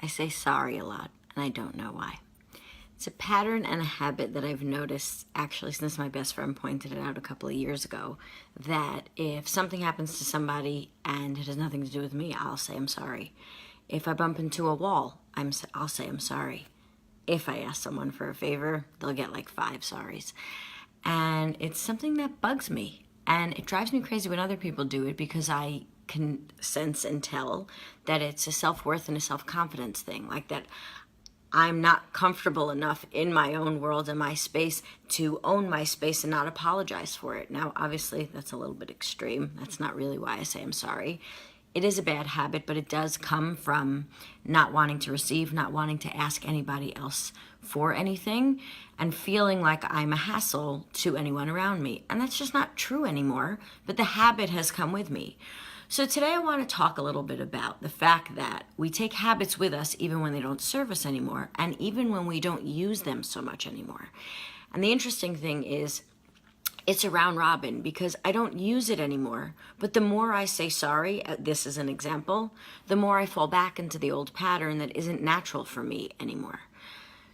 I say sorry a lot, and I don't know why. It's a pattern and a habit that I've noticed, actually, since my best friend pointed it out a couple of years ago, that if something happens to somebody and it has nothing to do with me, I'll say I'm sorry. If I bump into a wall, I'll say I'm sorry. If I ask someone for a favor, they'll get like 5 sorries. And it's something that bugs me. And it drives me crazy when other people do it, because I can sense and tell that it's a self-worth and a self-confidence thing. Like that I'm not comfortable enough in my own world and my space to own my space and not apologize for it. Now, obviously, that's a little bit extreme. That's not really why I say I'm sorry. It is a bad habit, but it does come from not wanting to receive, not wanting to ask anybody else for anything, and feeling like I'm a hassle to anyone around me. And that's just not true anymore, but the habit has come with me. So today I want to talk a little bit about the fact that we take habits with us even when they don't serve us anymore, and even when we don't use them so much anymore. And the interesting thing is, it's a round robin, because I don't use it anymore, but the more I say sorry, this is an example, the more I fall back into the old pattern that isn't natural for me anymore.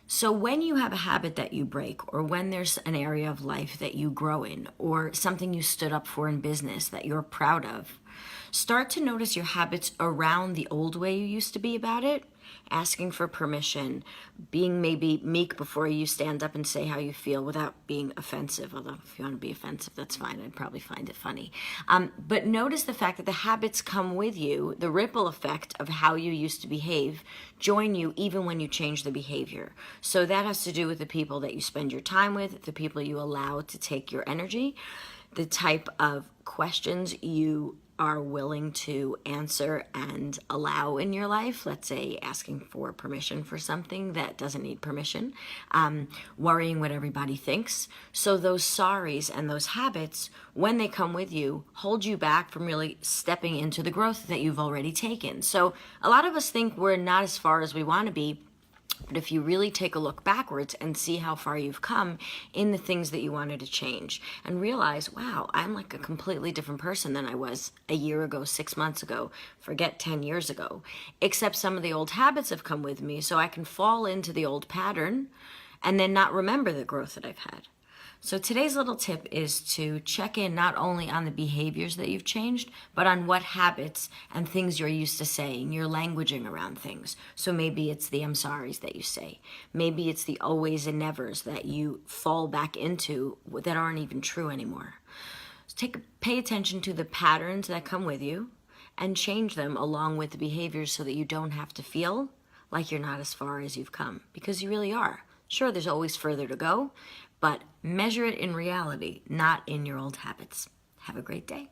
So when you have a habit that you break, or when there's an area of life that you grow in, or something you stood up for in business that you're proud of, start to notice your habits around the old way you used to be about it, asking for permission, being maybe meek before you stand up and say how you feel without being offensive. Although if you want to be offensive, that's fine. I'd probably find it funny. But notice the fact that the habits come with you, the ripple effect of how you used to behave, join you even when you change the behavior. So that has to do with the people that you spend your time with, the people you allow to take your energy, the type of questions you are willing to answer and allow in your life. Let's say asking for permission for something that doesn't need permission, worrying what everybody thinks. So those sorries and those habits, when they come with you, hold you back from really stepping into the growth that you've already taken. So a lot of us think we're not as far as we want to be. But if you really take a look backwards and see how far you've come in the things that you wanted to change, and realize, wow, I'm like a completely different person than I was a year ago, 6 months ago, forget 10 years ago, except some of the old habits have come with me, so I can fall into the old pattern and then not remember the growth that I've had. So today's little tip is to check in not only on the behaviors that you've changed, but on what habits and things you're used to saying, your languaging around things. So maybe it's the I'm sorry's that you say. Maybe it's the always and nevers that you fall back into that aren't even true anymore. So pay attention to the patterns that come with you and change them along with the behaviors so that you don't have to feel like you're not as far as you've come, because you really are. Sure, there's always further to go, but measure it in reality, not in your old habits. Have a great day.